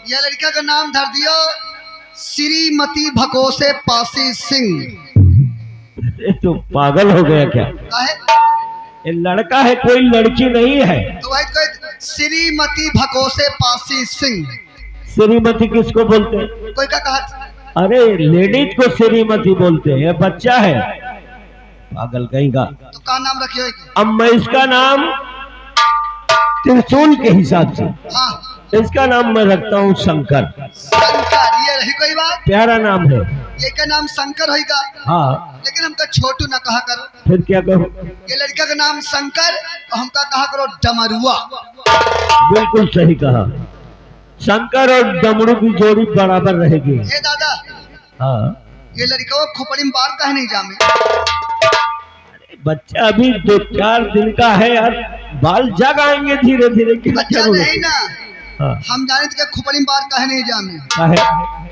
यह लड़का का नाम धर दियो श्रीमती भकोसे पासी सिंह। तो पागल हो गया क्या? काहे? ये लड़का है, कोई लड़की नहीं है। तो भाई कोई श्रीमती भकोसे पासी सिंह। श्रीमती किसको बोलते हैं? कोई का कहा? अरे लेडीज को श्रीमती बोलते हैं, ये बच्चा है पागल कहीं का। तो का नाम रखियो? अब मैं इसका नाम त्रिशूल के हिसाब से इसका नाम मैं रखता हूँ शंकर। शंकर, ये रही कोई बात? प्यारा नाम है। ये का नाम शंकर होगा। हाँ, लेकिन हमका छोटू ना कहा करो। फिर क्या करूँ? ये लड़का का नाम शंकर और हमका कहा करो डमरुआ। बिल्कुल सही कहा, शंकर और डमरू की जोड़ी बराबर रहेगी। ए दादा, हाँ, ये लड़का वो खोपड़ी में बार काहे नहीं जामे? बच्चा अभी 2-4 दिन का है यार, बाल जग आएंगे धीरे धीरे। बच्चा नहीं ना। हाँ। हम जाने थे खोपड़ी में बार काहे नहीं जामे?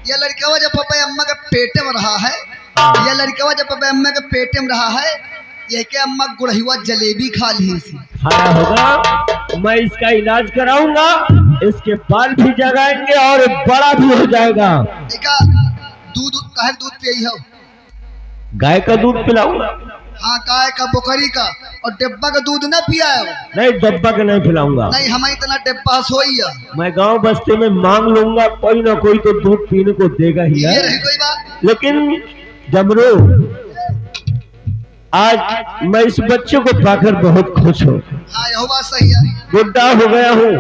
ये लड़का जब पापा अम्मा के पेटे में रहा है, ये लड़का जब पापा अम्मा के पेटे में रहा है, ये के अम्मा गुड़हिवा जलेबी खा ली थी। खाया होगा, मैं इसका इलाज कराऊंगा, इसके बाल भी जगाएंगे और बड़ा भी हो जाएगा। देखा, दूध काहे दूध पियई हो? गाय का दूध पिलाऊंगा। हाँ, गाय का, बकरी का, और डिब्बा का दूध ना पिया है? नहीं, डब्बा का नहीं पिलाऊंगा। नहीं, हमें इतना डिब्बा सोई है। मैं गांव बस्ती में मांग लूंगा, कोई ना कोई तो दूध पीने को देगा ही है। ये रही कोई बात? लेकिन डमरू, आज मैं इस बच्चे को पाकर बहुत खुश हूँ। हाँ, यह बात सही है। बुढ़ा हो गया हूँ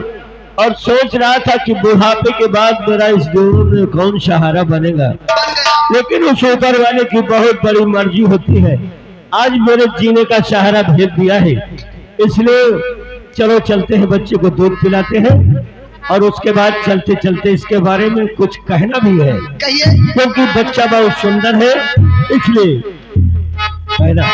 और सोच रहा था कि बुढ़ापे के बाद मेरा इस जीवन में कौन सहारा बनेगा, बन गया। लेकिन उस ऊपर वाले की बहुत बड़ी मर्जी होती है। आज मेरे जीने का सहारा भेज दिया है, इसलिए चलो चलते हैं, बच्चे को दूध पिलाते हैं और उसके बाद चलते चलते इसके बारे में कुछ कहना भी है। कहिए। क्योंकि बच्चा बहुत सुंदर है, इसलिए कहना।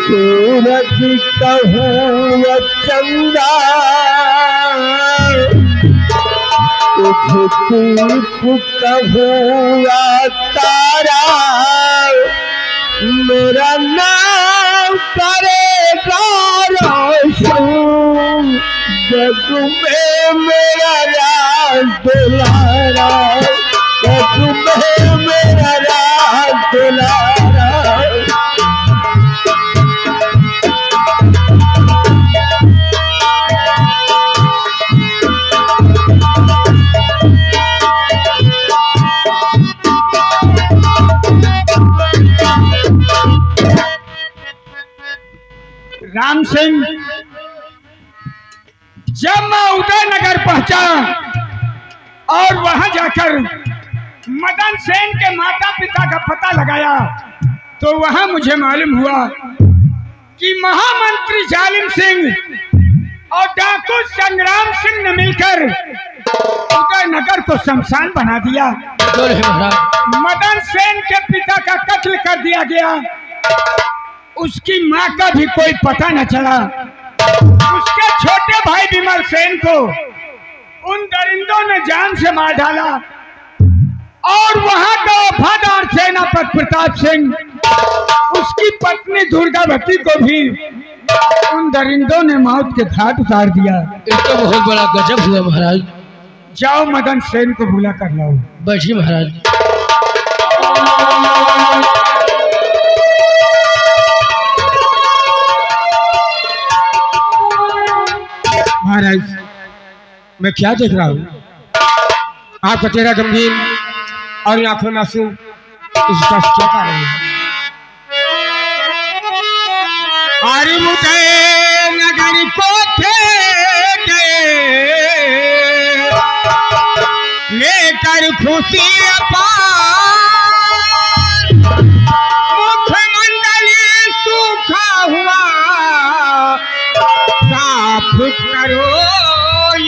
सूरज कहूँ चंदा, तुझको कहूँ या तारा, मेरा नाम करेगा रोशन, जग में मेरा राज दुलारा, जग में मेरा राज दुलारा। राम सिंह, जब मैं उदयनगर पहुंचा और वहां जाकर मदन सेन के माता पिता का पता लगाया, तो वहां मुझे मालूम हुआ कि महामंत्री जालिम सिंह और डाकू संग्राम सिंह ने मिलकर उदयनगर को शमशान बना दिया। मदन सेन के पिता का कत्ल कर दिया गया, उसकी मां का भी कोई पता न चला। उसके छोटे भाई विमल सेन को उन दरिंदों ने जान से मार डाला और वहां का वफादार सेनापति प्रताप सिंह, उसकी पत्नी दुर्गावती को भी उन दरिंदों ने मौत के घाट उतार दिया। ये तो बहुत बड़ा गजब हुआ महाराज। जाओ मदन सेन को बुला कर लाओ। बैठिए महाराज। महाराज, मैं क्या देख रहा हूँ? आपका चेहरा गंभीर और आंखों में आंसू, इसका क्या कारण है? अरे मुझे नगर को लेकर खुशी मुखमंडली सूखा हुआ, साफ करो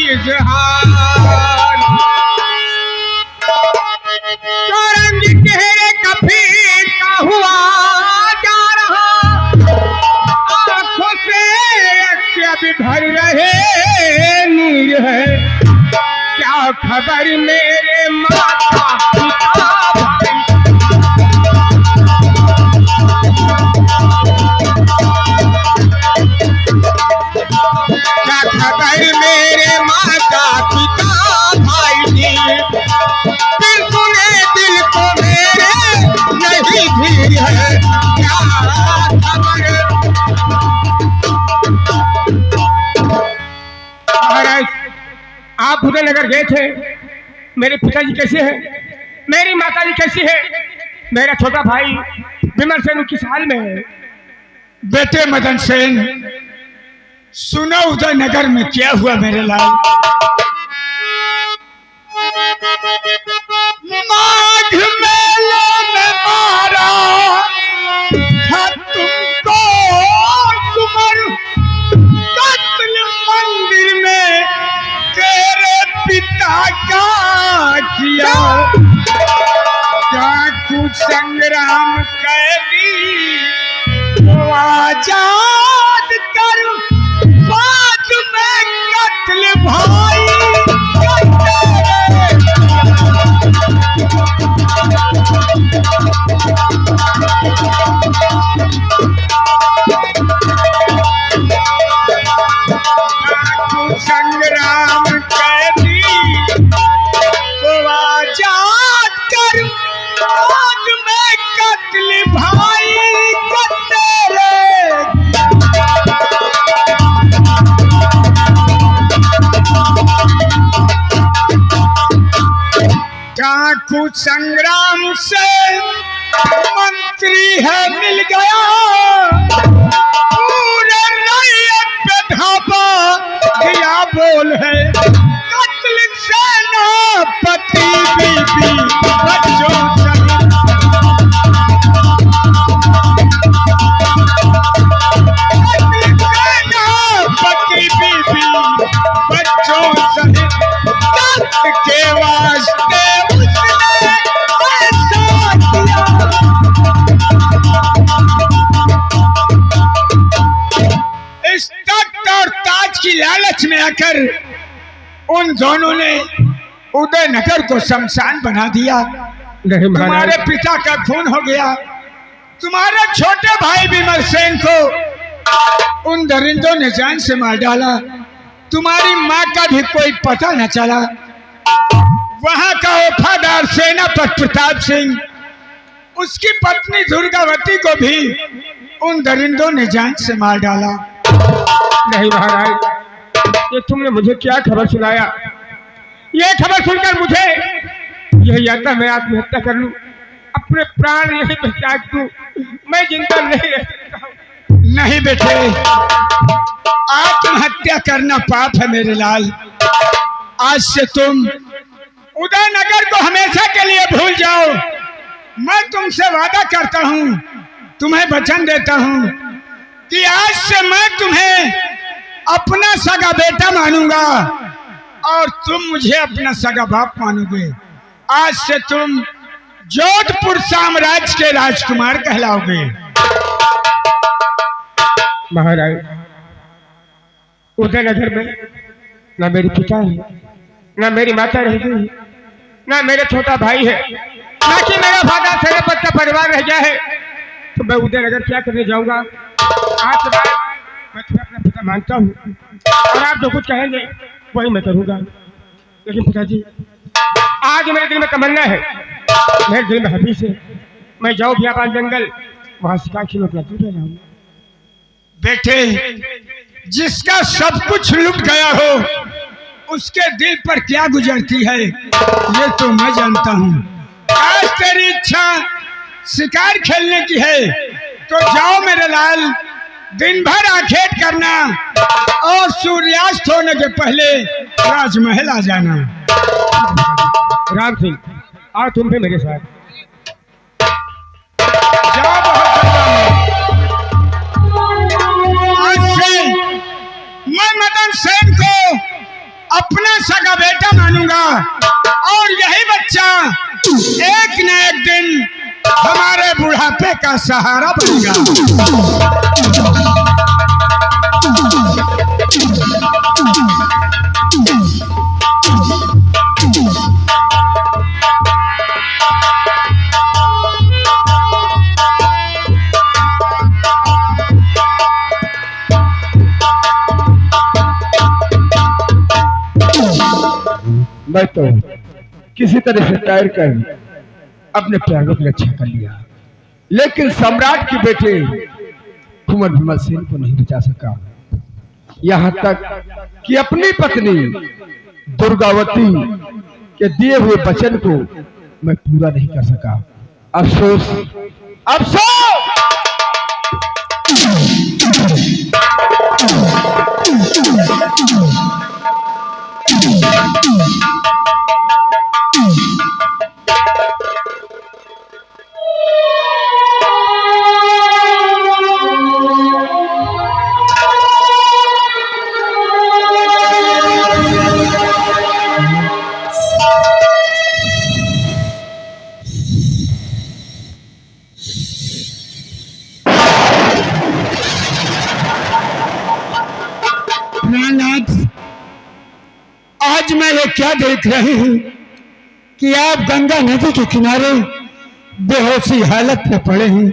इजहार, रंग चेहरे का फीका हुआ जा रहा, आंखों से अभी भर रहे नीर है, क्या खबर मेरे माता पिता भाई। आप उदयनगर गए थे। मेरे पिताजी कैसे हैं, मेरी माताजी कैसी है, मेरा छोटा भाई विमल सेन किस हाल में है? बेटे मदन सेन, सुनो उदयनगर में क्या हुआ मेरे लाल। माघ मेले में मारा था तुमको कुंवर, कत्ल मंदिर में तेरे पिता का किया। डाकू संग्राम कैदी को आजाद कर, बाद में कत्ल भाई संग्राम कैदी को आजाद कर, बाद में कत्ल भाई तेरे। डाकू संग्राम से मंत्री है मिल गया, पूरे रैयत पे धापा दिया बोल है। कत्ल सेनापति बीबी बच्चों सहित, कत्ल सेनापति बीबी बच्चों सहित, तख्त के वास्ते उसने ऐसा किया। इस तख्त और ताज की लालच में आकर उन दोनों ने उदयनगर को शमशान बना दिया। तुम्हारे पिता का खून हो गया, तुम्हारे छोटे भाई विमल सेन को उन दरिंदों ने जान से मार डाला। तुम्हारी माँ का भी कोई पता न चला। वहां का वफादार सेनापति प्रताप सिंह, उसकी पत्नी दुर्गावती को भी उन दरिंदों ने जान से मार डाला। नहीं महाराज, ये तुमने मुझे क्या खबर सुनाया? ये खबर सुनकर मुझे यही आता मैं आत्महत्या कर लूं, अपने प्राण यही त्याग दूं, मैं जिंदा नहीं रह सकता हूं। नहीं बेटे, आत्महत्या करना पाप है मेरे लाल। आज से तुम उदयनगर को हमेशा के लिए भूल जाओ। मैं तुमसे वादा करता हूं, तुम्हें वचन देता हूं कि आज से मैं तुम्हें अपना सगा बेटा मानूंगा और तुम मुझे अपना सगा बाप मानोगे। आज से तुम जोधपुर साम्राज्य के राजकुमार कहलाओगे। महाराज, उदयनगर में ना मेरे पिता है, ना मेरी माता रह गई, ना मेरा छोटा भाई है, ना कि मेरा फादर सेनापति का परिवार रह गया है। तो मैं उदयनगर क्या करने जाऊंगा? आज के बाद मैं तुम्हें अपना पिता मानता हूँ और आप जो कुछ कहेंगे वही मैं करूंगा। लेकिन पिताजी, आज मेरे दिल में तमन्ना है, मेरे दिल में हबीस है, मैं जाऊँ बियाबान जंगल, वहां शिकार की नौकरी ले जाऊँ। बेटे, जिसका सब कुछ लुट गया हो उसके दिल पर क्या गुजरती है ये तो मैं जानता हूँ। आज तेरी इच्छा शिकार खेलने की है तो जाओ मेरे लाल, दिन भर आखेट करना और सूर्यास्त होने के पहले राजमहल आ जाना। राम सिंह, आओ तुम भी मेरे साथ जाओ। आज से मैं मदन सेन को अपना सगा बेटा मानूंगा और यही बच्चा एक न एक दिन हमारे बुढ़ापे का सहारा बनेगा। मैं तो किसी तरह से तैर कर अपने प्राणों की रक्षा कर लिया, लेकिन सम्राट के बेटे कुंवर विमल सेन को नहीं बचा सका। यहाँ तक कि अपनी पत्नी दुर्गावती के दिए हुए वचन को मैं पूरा नहीं कर सका। अफसोस अफसोस। आज मैं ये क्या देख रही हूँ कि आप गंगा नदी के किनारे बेहोशी हालत में पड़े हैं।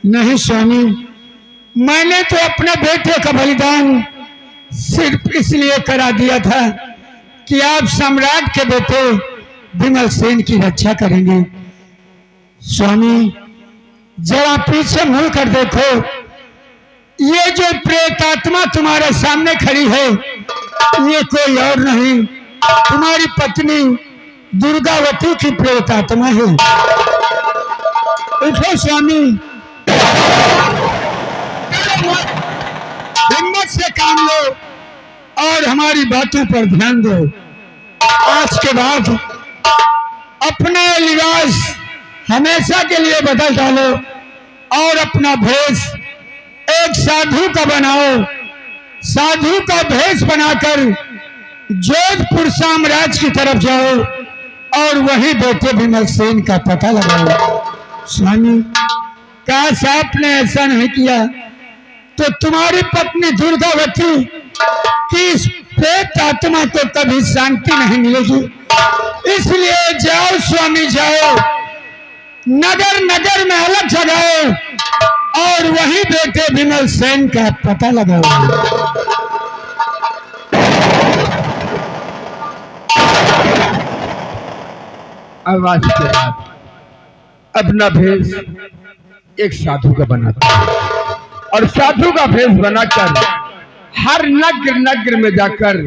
नहीं स्वामी, मैंने तो अपने बेटे का बलिदान सिर्फ इसलिए करा दिया था कि आप सम्राट के बेटे विमल सेन की रक्षा करेंगे। स्वामी, जरा पीछे मुड़ कर देखो, ये जो प्रेतात्मा तुम्हारे सामने खड़ी है ये कोई और नहीं, तुम्हारी पत्नी दुर्गावती की प्रेतात्मा है। उठो स्वामी, हिम्मत से काम लो और हमारी बातों पर ध्यान दो। आज के बाद अपना लिबास हमेशा के लिए बदल डालो और अपना भेष एक साधु का बनाओ। साधु का भेष बनाकर जोधपुर साम्राज्य की तरफ जाओ और वहीं बेटे विमल सेन का पता लगाओ। स्वामी, काश आपने ऐसा नहीं किया तो तुम्हारी पत्नी दुर्गावती की इस प्रेत आत्मा को कभी शांति नहीं मिलेगी। इसलिए जाओ स्वामी, जाओ, नगर नगर में अलग जगाओ और वहीं बेटे विमल सेन का पता लगाओ। अब आज के बाद अपना भेष एक साधु का बनाता है और साधु का भेष बनाकर हर नगर नगर में जाकर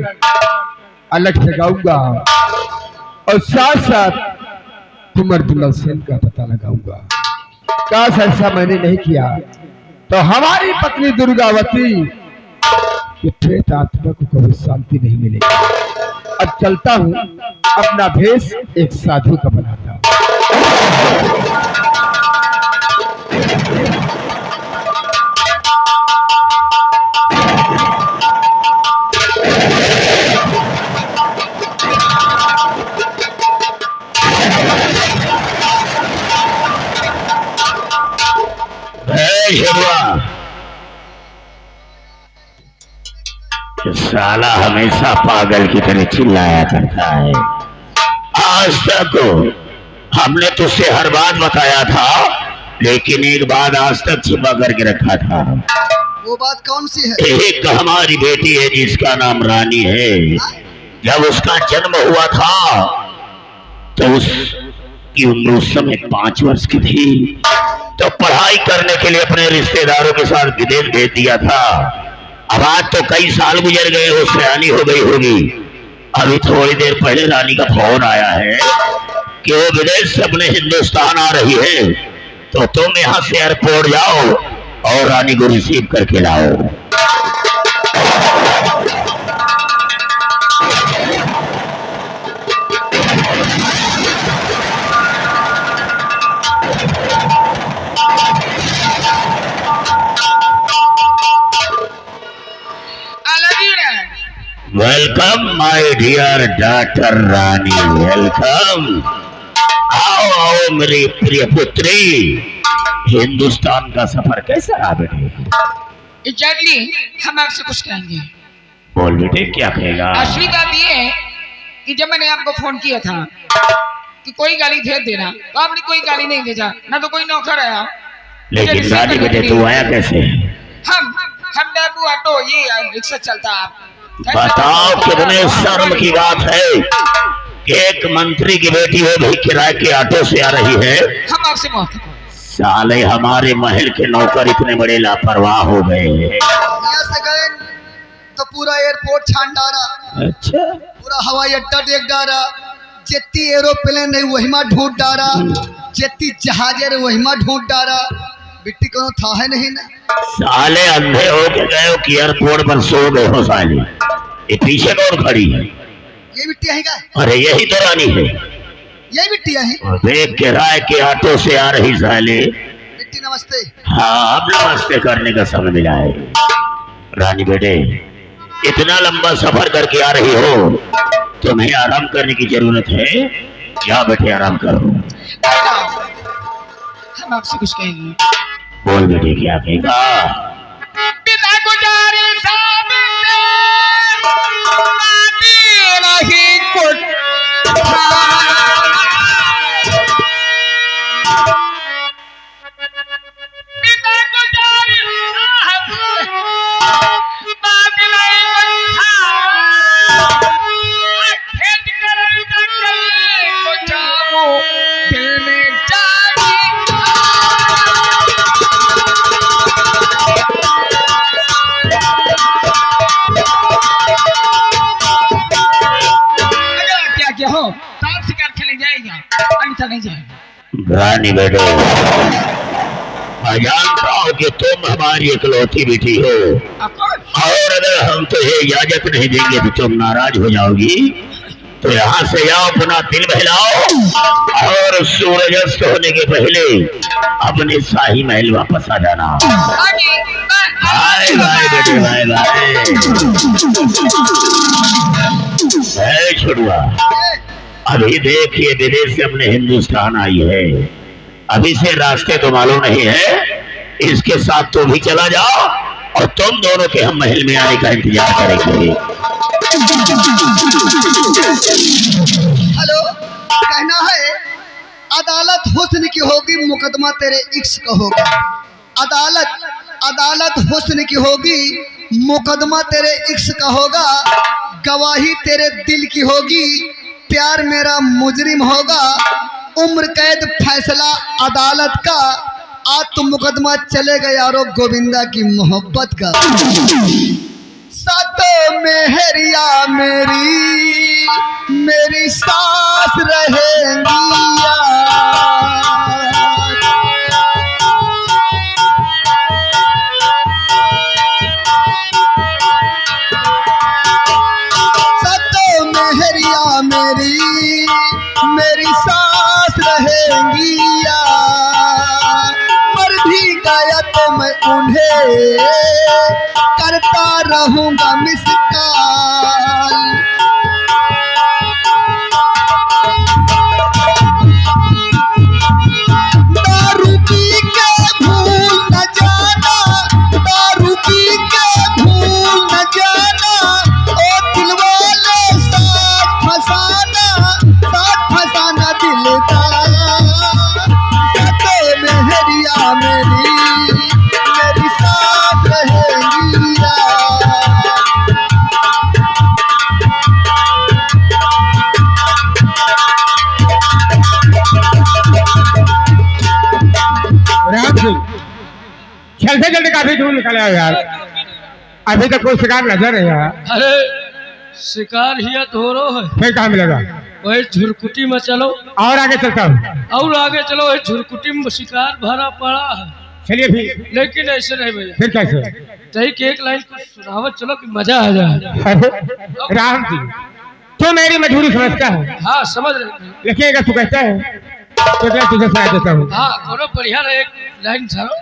अलग जगाऊंगा और साथ साथ कुंवर विमल सेन का पता लगाऊंगा। काश ऐसा मैंने नहीं किया तो हमारी पत्नी दुर्गावती के प्रेत आत्मा को कभी शांति नहीं मिलेगी। अब चलता हूँ, अपना भेष एक साधु का बनाता हूँ। साला हमेशा पागल की तरह चिल्लाया करता है। आज तक हमने तुझसे हर बात बताया था, लेकिन एक बात आज तक छिपा करके रखा था। वो बात कौन सी है? एक हमारी बेटी है जिसका नाम रानी है। जब उसका जन्म हुआ था तो उसकी उम्र उस समय 5 वर्ष की थी। तो पढ़ाई करने के लिए अपने रिश्तेदारों के साथ विदेश भेज दिया था। अब आज तो कई साल गुजर गए, वो सयानी हो गई होगी। अभी थोड़ी देर पहले रानी का फोन आया है कि वो विदेश से अपने हिंदुस्तान आ रही है, तो तुम यहाँ से एयरपोर्ट जाओ और रानी को रिसीव करके लाओ। Welcome my dear daughter Rani, welcome. आओ आओ मेरी प्रिय पुत्री। हिंदुस्तान का सफर कैसा रहा बेटे? एग्जैक्टली, हम आपसे कुछ कहेंगे। बोल बेटे, क्या कहेगा? असली बात ये है कि जब मैंने आपको फोन किया था कि कोई गाड़ी भेज देना, तो आपने कोई गाड़ी नहीं भेजा, ना तो कोई नौकर आया। लेकिन रानी बेटे तू आया कैसे? हम डेबू ऑटो, ये रिक्शा चलता। आप बताओ, कितने शर्म की बात है कि एक मंत्री की बेटी वो भी किराए के ऑटो से आ रही है। हम आपसे माफ। साले हमारे महल के नौकर इतने बड़े लापरवाह हो गए हैं। यहाँ से गए तो पूरा एयरपोर्ट छान डाला। अच्छा, पूरा हवाई अड्डा देख डारा, जितनी एरोप्लेन है वही में ढूंढ डारा, जितनी जहाज है वही में ढूंढ डारा, बिट्टी कोनो था है नहीं ना। साले अंधे हो के गए हो कि एयरपोर्ट पर सो गए हो साले। ये पीछे कौन खड़ी है? ये बिट्टी है क्या? अरे यही तो रानी है। यही बिट्टी है? और देख के राय के ऑटो से आ रही साले। बिट्टी नमस्ते। हाँ अब नमस्ते करने का समय मिला है। रानी बेटे इतना लंबा सफर करके आ रही हो, तुम्हें आराम करने की जरूरत है। क्या बेटे आराम करो। हम आपसे कुछ कहेंगे। बोल बेटे क्या कहेगा? पिता गुजारी साहब नहीं कुछ पिता गुजारी खेत करल को जाओ दिल में जागी। क्या हो साफ शिकार खेले जाएगा, अन्यथा नहीं जाएगा। रानी बेटे मैं जानता हूँ कि तुम हमारी इकलौती बेटी हो, और अगर हम तुझे इजाजत नहीं देंगे तो तुम नाराज हो जाओगी। तो यहाँ से जाओ, अपना दिल बहलाओ और सूरज अस्त होने के पहले अपने शाही महल वापस आ जाना। बाय बाय बेटे बाय बाय। छुड़वा अभी देखिए विदेश से अपने हिंदुस्तान आई है, अभी से रास्ते तो मालूम नहीं है, इसके साथ तो भी चला जाओ और तुम दोनों के हम महल में आने का इंतजार करेंगे। हेलो, कहना है अदालत हुस्न की होगी, मुकदमा तेरे इश्क का होगा। अदालत हुस्न की होगी, मुकदमा तेरे इश्क का होगा। गवाही तेरे दिल की होगी, प्यार मेरा मुजरिम होगा। उम्र कैद फैसला अदालत का, आज तो मुकदमा चलेगा यारो गोविंदा की मोहब्बत का। सातों मेहरिया मेरी सास रहेंगी सातों मेहरिया मेरी सास रहेंगी। मर भी गया तो मैं उन्हें करता रहूंगा मिस कॉल। दारू पी के भूल न जाना, दारू पी के भूल न जाना, ओ दिलवाले साथ फसाना दिलदार। सातों मेहरिया मेरी साथ रहेंगी। चलते चलते काफी दूर निकले हो यार, अभी तक कोई शिकार नजर नहीं आया। अरे शिकार ही तो रो है, फिर कहाँ मिलेगा? वही झुरकुटी में चलो और आगे चलता हूँ। और आगे चलो, वही झुरकुटी में शिकार भरा पड़ा है। चलिए फिर। लेकिन ऐसे नहीं भैया, फिर कैसे? तही के एक लाइन कुछ सुनावत चलो कि मजा आ जाए। अरे राम जी तो मेरी मजबूरी समझता है। हाँ समझ रहे, लेकिन अगर तू कहता है तो क्या तुझे सुना देता हूँ। हाँ कोनो बढ़िया एक लाइन सुनो।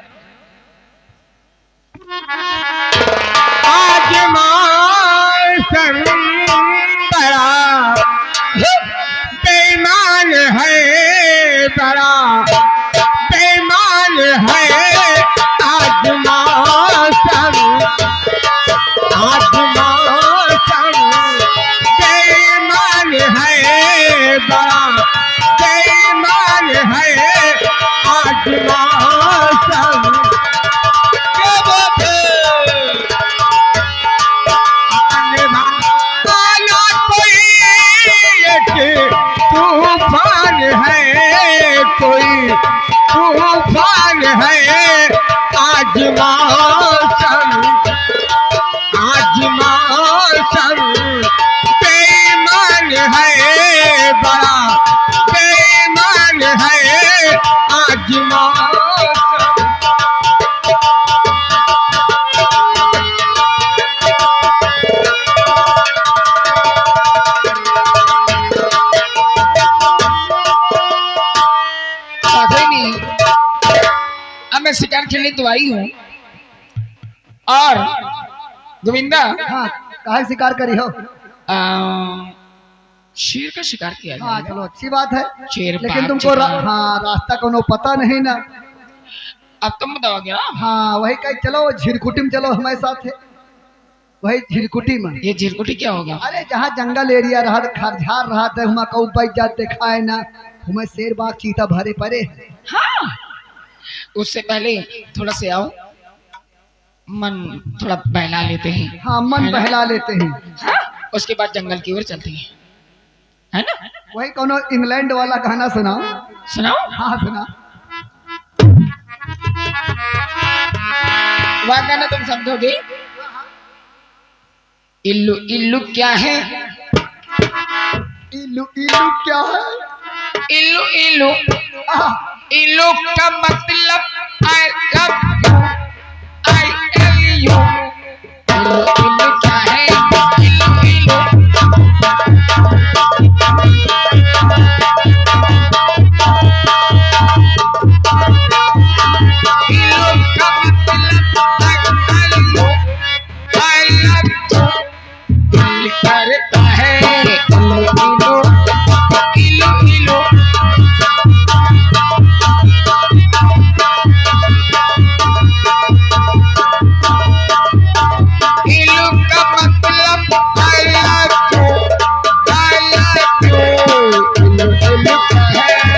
आज मौसम बड़ा बेईमान है, बड़ा बेईमान है। आज मौसम बेईमान है, बड़ा बेईमान है। आज मौसम खेलने तो आई हूँ। और गोविंदा, हाँ काहे शिकार करी हो? शेर का शिकार किया हाँ जाएगा। चलो अच्छी बात है, शेर लेकिन बाघ तुमको शिकार। हाँ रास्ता कोनो पता नहीं ना। अब तुम बताओ क्या? हाँ वही कहीं चलो झिरकुटी में चलो हमारे साथ है, वही झिरकुटी में। ये झिरकुटी क्या होगा? अरे जहाँ जंगल एरिया रहा खरझार रहा था हुआ कऊ बैठ जात देखा है ना, हमें शेर बाघ चीता भरे पड़े। हाँ, उससे पहले थोड़ा से आओ, मन थोड़ा बहला लेते हैं। हाँ मन है ना? बहला लेते हैं। हाँ, उसके बाद जंगल की ओर चलते हैं, है ना? वही कोनो इंग्लैंड वाला गाना सुनाओ। सुनाओ। हाँ सुना। वह गाना तुम समझोगे? इल्लू इल्लू क्या है? इल्लू इल्लू क्या है? इल्लू इल्लू इल्लू का मतलब I love you, I L U. इल्लू इल्लू क्या है? इल्लू इल्लू इल्लू का मतलब I L U, I love you. दिल करता है इल्लू इल्लू इल्लू इल्लू। इल्लू का मतलब I love you, I love you। इल्लू इल्लू क्या है?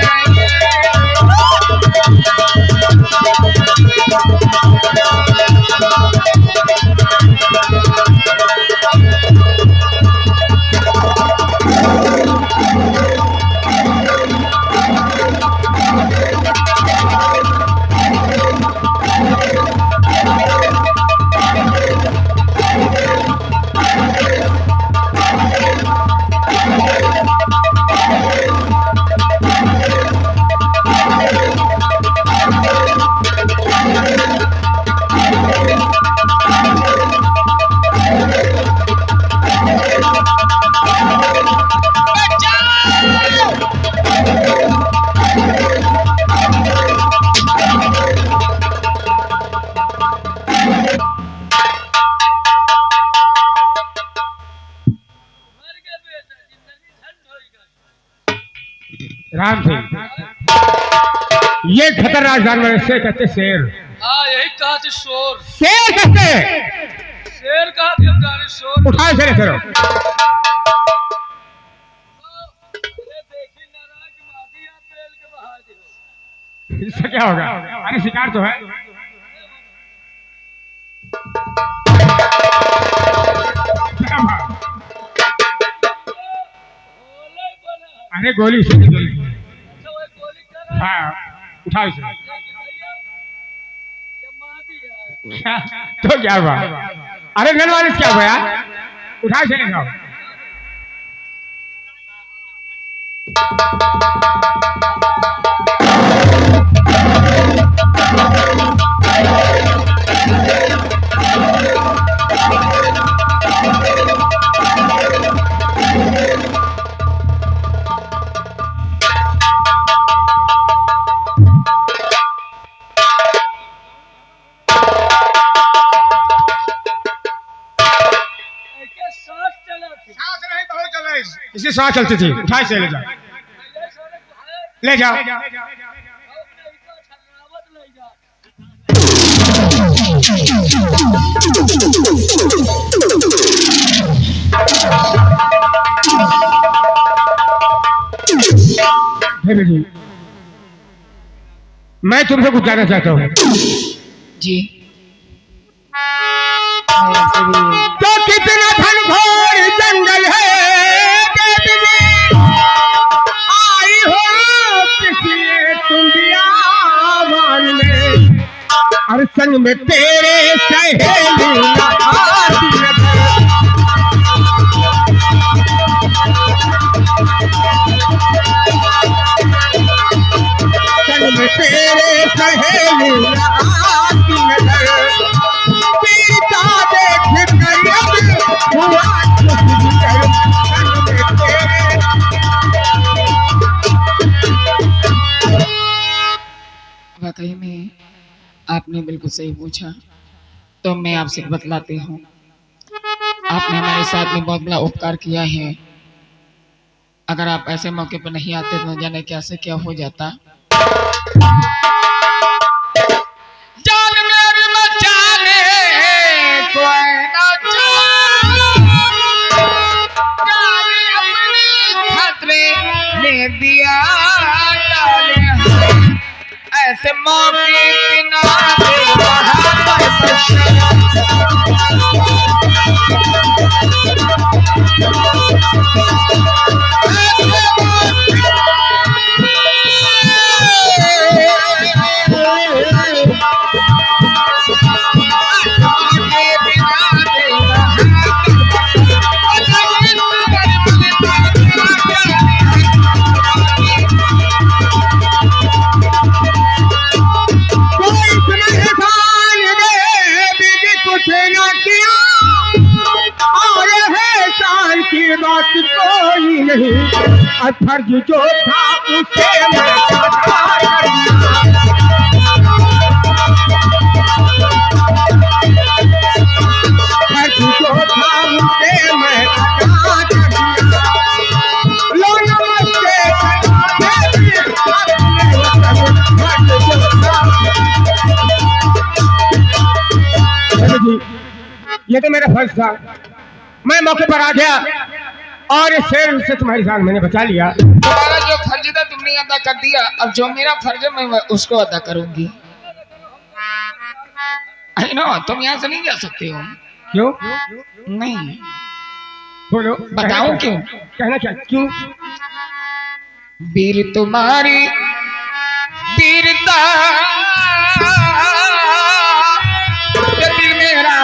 राम सिंह, ये खतरनाक जानवर से कहते शेर। हाँ यही कहा थी शोर। शेर कहते हैं। शेर कहा थी हम जाने शोर। उठाओ शेर करो। ये देखी नाराज मादी आप बेल के बहा दियो। इससे क्या होगा? अरे शिकार तो है। बोले बना है। अरे गोली से गोली। अच्छा वो गोली कर रहा है। हाँ उठाओ इसे। भैया, ये मादी है। तो क्या हुआ? अरे नलवालिस क्या हुआ यार? उठाओ इसे लेके आओ। ऐसे सांस चला थी। सांस नहीं बहुत चल रही। इसी सांस चलती थी। उठाओ इसे ले जाओ। ये सारे को है। ले जाओ। और नहीं तो छलरावत नहीं जा। हेलो जी, मैं तुमसे कुछ जानना चाहता हूँ। जी। तो कितना घनघोर जंगल है देवी जी, आई हो किसी तुम बियावान में, और संग में तेरे सहेली ना आती है। संग में तेरे सहेली ना आती नजर, पीता देख कर अब हुआ कुछ जिगर, संग में तेरे। वाकई में आप आपने बिल्कुल सही पूछा। तो मैं आपसे बतलाती हूँ, आपने हमारे साथ में बहुत बड़ा उपकार किया है। अगर आप ऐसे मौके पर नहीं आते तो जाने कैसे क्या हो जाता। जान मेरी बचाने कोई ना जाने, अपने खतरे में दिया डाले। ऐसे मौके बिना दे वहाँ पर बात कोई नहीं, फर्ज जो था उसे मैं अदा करना। फर्ज जो था उसे मैं अदा करना। लो नमस्ते जी, ये तो मेरा फर्ज था। मैं मौके पर आ गया और इस शेर से तुम्हारी जान मैंने बचा लिया। तुम्हारा जो फर्ज था तुमने अदा कर दिया, अब जो मेरा फर्ज है मैं उसको अदा करूंगी। आई नो, तुम यहाँ से नहीं जा सकते हो। क्यों? नहीं बोलो, बताओ क्यों? कहना क्या? क्यों? वीर तुम्हारी वीरता दिल मेरा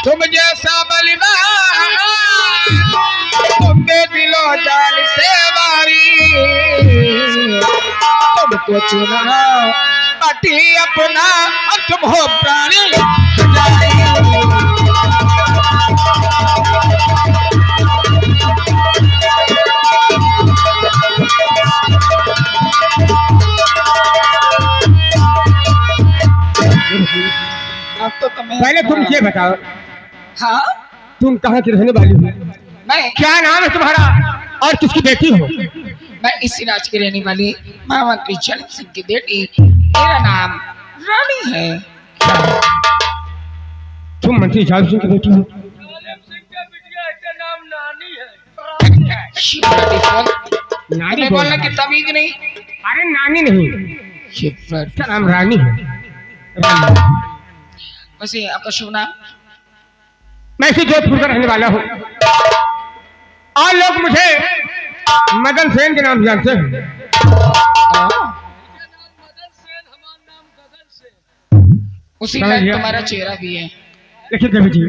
तुम जैसा बलिदान तुमने दिलो जान से वारी, तुमको चुना पति अपना और तुम हो प्राणी अब तो तुम्हें पहले तुम ये बताओ, हाँ तुम कहाँ की रहने वाली हो? मैं क्या नाम है तुम्हारा और किसकी बेटी हो? मैं इसी राज्य की रहने वाली मामा कृष्ण सिंह की बेटी, मेरा नाम रानी है। तुम मंत्री जाल सिंह की बेटी हो? जालिम सिंह के बिटिया का नाम नानी है। नानी तुम्हें बोलने की तमीज नहीं। अरे नानी नहीं, इसका नाम रानी है। रानी। वैसे आपका शुभ नाम? मैं इसी जोधपुर का रहने वाला हूँ और लोग मुझे मदन सेन के नाम जानते हैं। इनका नाम मदन सेन, हमारा नाम गगन सेन। उसी समझ लायक गया। तुम्हारा चेहरा भी है। देखिए देवी जी,